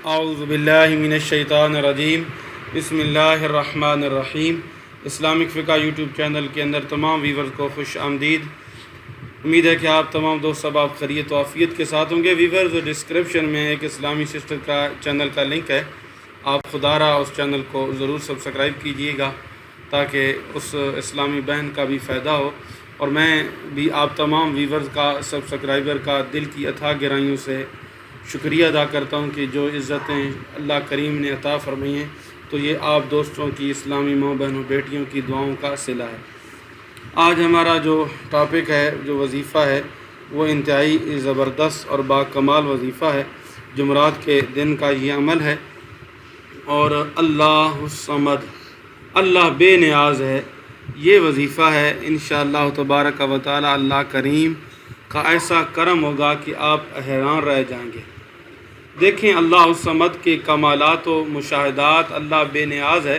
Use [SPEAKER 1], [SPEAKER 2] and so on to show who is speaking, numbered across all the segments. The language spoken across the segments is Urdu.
[SPEAKER 1] اعوذ باللہ من الشیطان الرجیم بسم اللہ الرحمن الرحیم۔ اسلامک فقہ یوٹیوب چینل کے اندر تمام ویورز کو خوش آمدید۔ امید ہے کہ آپ تمام دوست احباب خیریت و عافیت کے ساتھ ہوں گے۔ ویورز، ڈسکرپشن میں ایک اسلامی سسٹر کا چینل کا لنک ہے، آپ خدا را اس چینل کو ضرور سبسکرائب کیجئے گا تاکہ اس اسلامی بہن کا بھی فائدہ ہو، اور میں بھی آپ تمام ویورز کا، سبسکرائبر کا دل کی اتھاہ گہرائیوں سے شکریہ ادا کرتا ہوں کہ جو عزتیں اللہ کریم نے عطا فرمائی ہیں تو یہ آپ دوستوں کی، اسلامی ماں بہنوں بیٹیوں کی دعاؤں کا صلہ ہے۔ آج ہمارا جو ٹاپک ہے، جو وظیفہ ہے، وہ انتہائی زبردست اور باکمال وظیفہ ہے۔ جمعرات کے دن کا یہ عمل ہے، اور اللہ الصمد، اللہ بے نیاز ہے، یہ وظیفہ ہے۔ انشاءاللہ تبارک و تعالی اللہ کریم کا ایسا کرم ہوگا کہ آپ حیران رہ جائیں گے۔ دیکھیں اللہ الصمد کے کمالات و مشاہدات، اللہ بے نیاز ہے،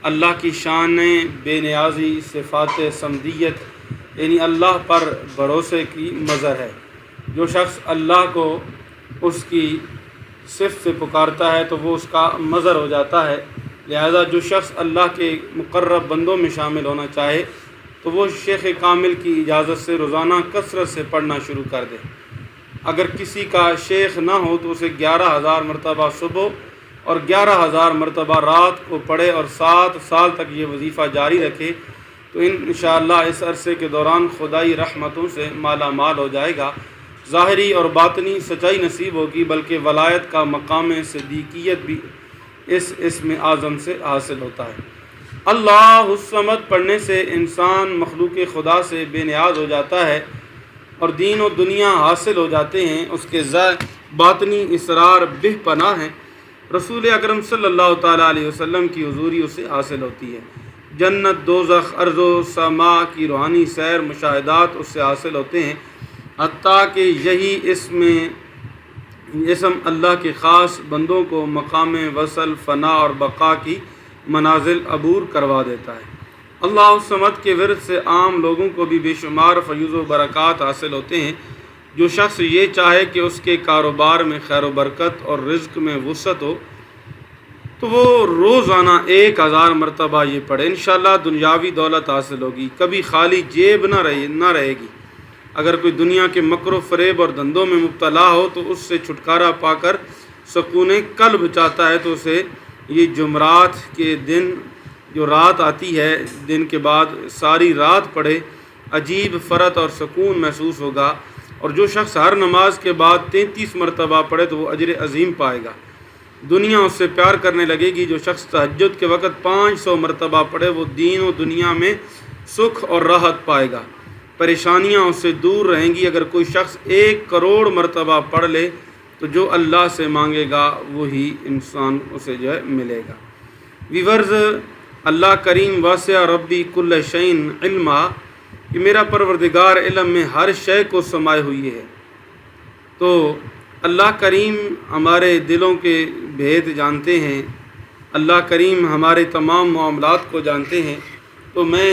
[SPEAKER 1] اللہ کی شان بے نیازی، صفات صمدیت، یعنی اللہ پر بھروسے کی مظہر ہے۔ جو شخص اللہ کو اس کی صفت سے پکارتا ہے تو وہ اس کا مظہر ہو جاتا ہے۔ لہذا جو شخص اللہ کے مقرب بندوں میں شامل ہونا چاہے تو وہ شیخ کامل کی اجازت سے روزانہ کثرت سے پڑھنا شروع کر دے۔ اگر کسی کا شیخ نہ ہو تو اسے 11,000 مرتبہ صبح اور 11,000 مرتبہ رات کو پڑھے، اور 7 سال تک یہ وظیفہ جاری رکھے تو انشاءاللہ اس عرصے کے دوران خدائی رحمتوں سے مالا مال ہو جائے گا۔ ظاہری اور باطنی سچائی نصیب ہوگی، بلکہ ولایت کا مقام صدیقیت بھی اس اسم اعظم سے حاصل ہوتا ہے۔ اللہ الصمد پڑھنے سے انسان مخلوق خدا سے بے نیاز ہو جاتا ہے اور دین و دنیا حاصل ہو جاتے ہیں۔ اس کے باطنی اسرار بے پناہ ہیں۔ رسول اکرم صلی اللہ تعالیٰ علیہ وسلم کی حضوری اسے حاصل ہوتی ہے۔ جنت، دوزخ، ارض و سما کی روحانی سیر، مشاہدات اس سے حاصل ہوتے ہیں، حتیٰ کہ یہی اسم اللہ کے خاص بندوں کو مقام وصل، فنا اور بقا کی منازل عبور کروا دیتا ہے۔ اللہ الصمد کے ورد سے عام لوگوں کو بھی بے شمار فیوز و برکات حاصل ہوتے ہیں۔ جو شخص یہ چاہے کہ اس کے کاروبار میں خیر و برکت اور رزق میں وسعت ہو تو وہ روزانہ 1,000 مرتبہ یہ پڑھے، انشاءاللہ دنیاوی دولت حاصل ہوگی، کبھی خالی جیب نہ رہے گی۔ اگر کوئی دنیا کے مکر و فریب اور دھندوں میں مبتلا ہو تو اس سے چھٹکارا پا کر سکون قلب چاہتا ہے تو اسے یہ جمعرات کے دن جو رات آتی ہے، دن کے بعد ساری رات پڑھے، عجیب فرحت اور سکون محسوس ہوگا۔ اور جو شخص ہر نماز کے بعد 33 مرتبہ پڑھے تو وہ اجر عظیم پائے گا، دنیا اس سے پیار کرنے لگے گی۔ جو شخص تہجد کے وقت 500 مرتبہ پڑھے وہ دین و دنیا میں سکھ اور راحت پائے گا، پریشانیاں اس سے دور رہیں گی۔ اگر کوئی شخص 1 کروڑ مرتبہ پڑھ لے تو جو اللہ سے مانگے گا وہی انسان اسے جو ہے ملے گا۔ ویورز، اللہ کریم واسع ربی کل شین علما، کہ میرا پروردگار علم میں ہر شے کو سمائے ہوئی ہے، تو اللہ کریم ہمارے دلوں کے بھید جانتے ہیں، اللہ کریم ہمارے تمام معاملات کو جانتے ہیں۔ تو میں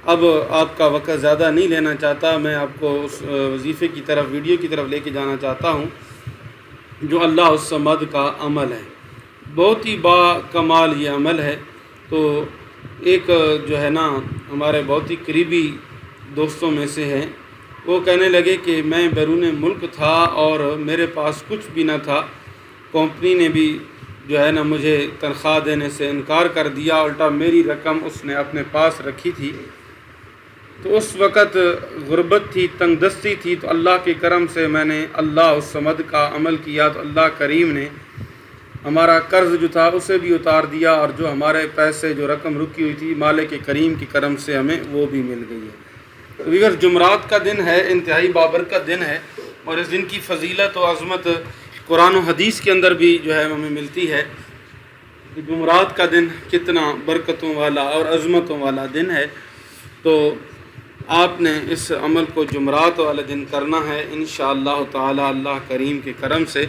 [SPEAKER 1] اب آپ کا وقت زیادہ نہیں لینا چاہتا، میں آپ کو اس وظیفے کی طرف، ویڈیو کی طرف لے کے جانا چاہتا ہوں جو اللہ الصمد کا عمل ہے۔ بہت ہی با کمال یہ عمل ہے۔ تو ایک جو ہے نا ہمارے بہت ہی قریبی دوستوں میں سے ہیں، وہ کہنے لگے کہ میں بیرون ملک تھا اور میرے پاس کچھ بھی نہ تھا، کمپنی نے بھی جو ہے نا مجھے تنخواہ دینے سے انکار کر دیا، الٹا میری رقم اس نے اپنے پاس رکھی تھی۔ تو اس وقت غربت تھی، تنگ دستی تھی، تو اللہ کے کرم سے میں نے اللہ الصمد کا عمل کیا تو اللہ کریم نے ہمارا قرض جو تھا اسے بھی اتار دیا، اور جو ہمارے پیسے، جو رقم رکی ہوئی تھی، مالک کریم کے کرم سے ہمیں وہ بھی مل گئی ہے۔ تو دیگر جمعرات کا دن ہے، انتہائی بابرکت دن ہے، اور اس دن کی فضیلت و عظمت قرآن و حدیث کے اندر بھی جو ہے ہمیں ملتی ہے کہ جمعرات کا دن کتنا برکتوں والا اور عظمتوں والا دن ہے۔ تو آپ نے اس عمل کو جمعرات والے دن کرنا ہے، انشاءاللہ تعالی اللہ کریم کے کرم سے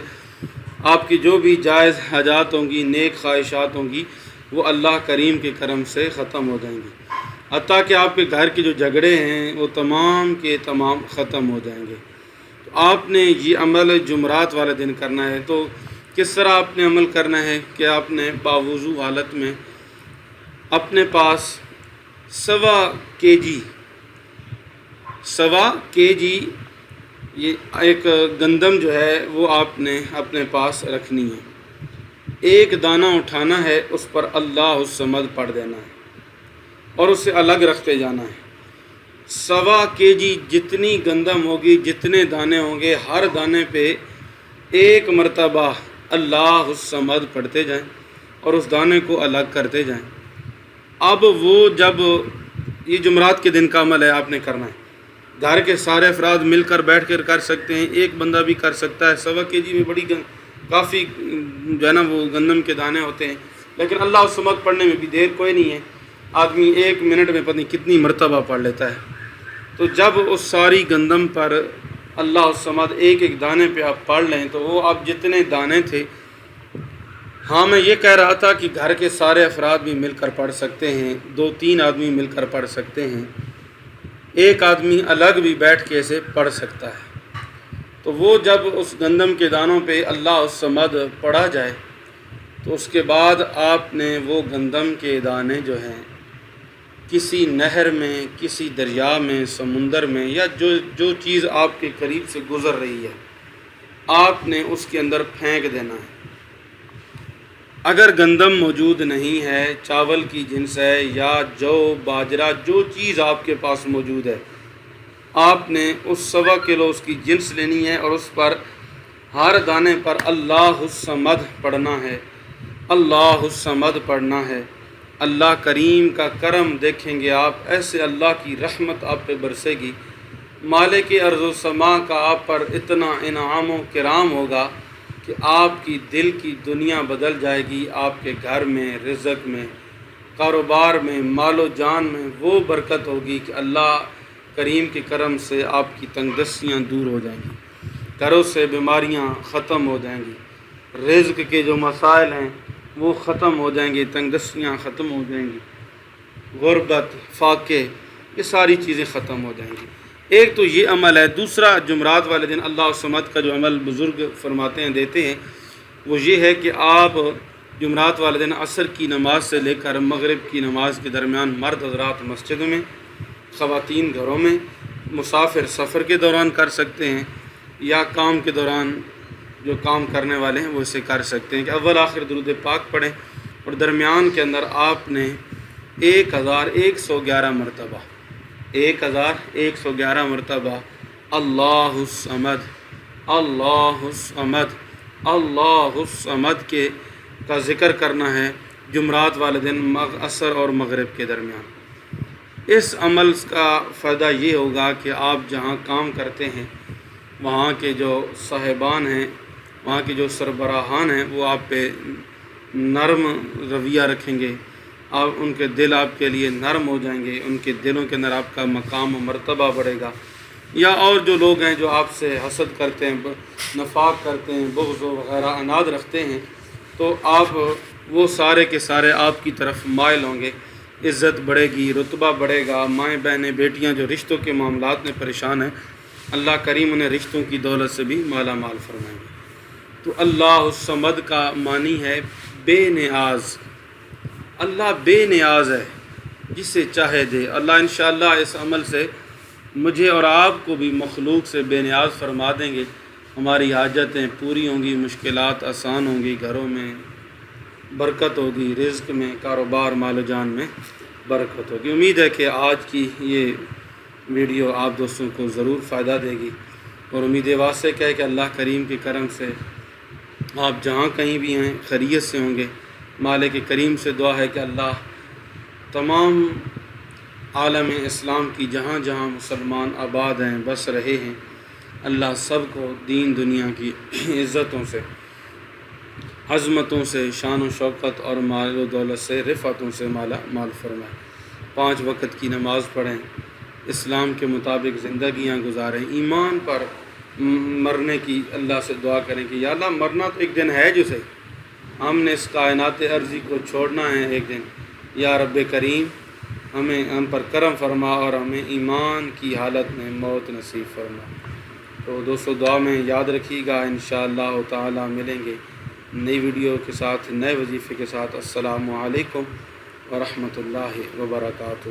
[SPEAKER 1] آپ کی جو بھی جائز حاجات ہوں گی، نیک خواہشات ہوں گی، وہ اللہ کریم کے کرم سے ختم ہو جائیں گی، حتیٰ کہ آپ کے گھر کے جو جھگڑے ہیں وہ تمام کے تمام ختم ہو جائیں گے۔ تو آپ نے یہ عمل جمعرات والے دن کرنا ہے۔ تو کس طرح آپ نے عمل کرنا ہے کہ آپ نے باوضو حالت میں اپنے پاس 1.25 kg یہ ایک گندم جو ہے وہ آپ نے اپنے پاس رکھنی ہے. ایک دانہ اٹھانا ہے، اس پر اللہ الصمد پڑھ دینا ہے اور اسے الگ رکھتے جانا ہے. 1.25 kg جتنی گندم ہوگی، جتنے دانے ہوں گے، ہر دانے پہ ایک مرتبہ اللہ الصمد پڑھتے جائیں اور اس دانے کو الگ کرتے جائیں. اب وہ جب یہ جمعرات کے دن کا عمل ہے، آپ نے کرنا ہے. گھر کے سارے افراد مل کر بیٹھ کر کر سکتے ہیں، ایک بندہ بھی کر سکتا ہے. 1.25 kg میں بڑی کافی جو ہے نا وہ گندم کے دانے ہوتے ہیں، لیکن اللہ الصمد پڑھنے میں بھی دیر کوئی نہیں ہے. آدمی 1 منٹ میں پتہ نہیں کتنی مرتبہ پڑھ لیتا ہے. تو جب اس ساری گندم پر اللہ الصمد ایک ایک دانے پہ آپ پڑھ لیں تو وہ آپ جتنے دانے تھے، ہاں میں یہ کہہ رہا تھا کہ گھر کے سارے افراد بھی مل کر پڑھ سکتے ہیں، 2-3 آدمی مل کر پڑھ سکتے ہیں، ایک آدمی الگ بھی بیٹھ کے اسے پڑھ سکتا ہے. تو وہ جب اس گندم کے دانوں پہ اللہ الصمد پڑھا جائے تو اس کے بعد آپ نے وہ گندم کے دانے جو ہیں کسی نہر میں، کسی دریا میں، سمندر میں، یا جو چیز آپ کے قریب سے گزر رہی ہے، آپ نے اس کے اندر پھینک دینا ہے. اگر گندم موجود نہیں ہے، چاول کی جنس ہے یا جو باجرہ، جو چیز آپ کے پاس موجود ہے، آپ نے اس 1.25 کلو اس کی جنس لینی ہے اور اس پر ہر دانے پر اللہ الصمد پڑھنا ہے. اللہ الصمد پڑھنا ہے. اللہ کریم کا کرم دیکھیں گے آپ، ایسے اللہ کی رحمت آپ پہ برسے گی. مالک ارض و سما کا آپ پر اتنا انعام و کرام ہوگا کہ آپ کی دل کی دنیا بدل جائے گی. آپ کے گھر میں، رزق میں، کاروبار میں، مال و جان میں وہ برکت ہوگی کہ اللہ کریم کے کرم سے آپ کی تنگ دستیاں دور ہو جائیں گی، گھروں سے بیماریاں ختم ہو جائیں گی، رزق کے جو مسائل ہیں وہ ختم ہو جائیں گے، تنگ دستیاں ختم ہو جائیں گی، غربت، فاقے، یہ ساری چیزیں ختم ہو جائیں گی. ایک تو یہ عمل ہے. دوسرا، جمعرات والے دن اللہ الصمد کا جو عمل بزرگ فرماتے ہیں، دیتے ہیں، وہ یہ ہے کہ آپ جمعرات والے دن عصر کی نماز سے لے کر مغرب کی نماز کے درمیان مرد حضرات مسجدوں میں، خواتین گھروں میں، مسافر سفر کے دوران کر سکتے ہیں، یا کام کے دوران جو کام کرنے والے ہیں وہ اسے کر سکتے ہیں کہ اول آخر درود پاک پڑھیں اور درمیان کے اندر آپ نے 1111 مرتبہ 1111 مرتبہ اللہ الصمد اللہ الصمد اللہ الصمد کا ذکر کرنا ہے جمعرات والے دن عصر اور مغرب کے درمیان. اس عمل کا فائدہ یہ ہوگا کہ آپ جہاں کام کرتے ہیں وہاں کے جو صاحبان ہیں، وہاں کے جو سربراہان ہیں، وہ آپ پہ نرم رویہ رکھیں گے. آپ ان کے دل آپ کے لیے نرم ہو جائیں گے، ان کے دلوں کے اندر آپ کا مقام و مرتبہ بڑھے گا. یا اور جو لوگ ہیں جو آپ سے حسد کرتے ہیں، نفاق کرتے ہیں، بغض وغیرہ عناد رکھتے ہیں، تو آپ وہ سارے کے سارے آپ کی طرف مائل ہوں گے. عزت بڑھے گی، رتبہ بڑھے گا. مائیں بہنیں بیٹیاں جو رشتوں کے معاملات میں پریشان ہیں، اللہ کریم انہیں رشتوں کی دولت سے بھی مالا مال فرمائیں گے. تو اللہ الصمد کا معنی ہے بے نیاز. اللہ بے نیاز ہے، جسے چاہے دے. اللہ انشاءاللہ اس عمل سے مجھے اور آپ کو بھی مخلوق سے بے نیاز فرما دیں گے. ہماری حاجتیں پوری ہوں گی، مشکلات آسان ہوں گی، گھروں میں برکت ہوگی، رزق میں، کاروبار، مال و جان میں برکت ہوگی. امید ہے کہ آج کی یہ ویڈیو آپ دوستوں کو ضرور فائدہ دے گی، اور امید واسع ہے کہ اللہ کریم کے کرم سے آپ جہاں کہیں بھی ہیں خیریت سے ہوں گے. مالک کریم سے دعا ہے کہ اللہ تمام عالم اسلام کی جہاں جہاں مسلمان آباد ہیں، بس رہے ہیں، اللہ سب کو دین دنیا کی عزتوں سے، عظمتوں سے، شان و شوکت اور مال و دولت سے، رفعتوں سے مالا مال فرمائے. 5 وقت کی نماز پڑھیں، اسلام کے مطابق زندگیاں گزاریں، ایمان پر مرنے کی اللہ سے دعا کریں کہ یا اللہ مرنا تو ایک دن ہے جو صحیح، ہم نے اس کائنات عرضی کو چھوڑنا ہے ایک دن. یا رب کریم ہم پر کرم فرما اور ہمیں ایمان کی حالت میں موت نصیب فرما. تو دوستو دعا میں یاد رکھیے گا، انشاءاللہ تعالی ملیں گے نئی ویڈیو کے ساتھ، نئے وظیفے کے ساتھ۔ السلام علیکم ورحمۃ اللہ وبرکاتہ۔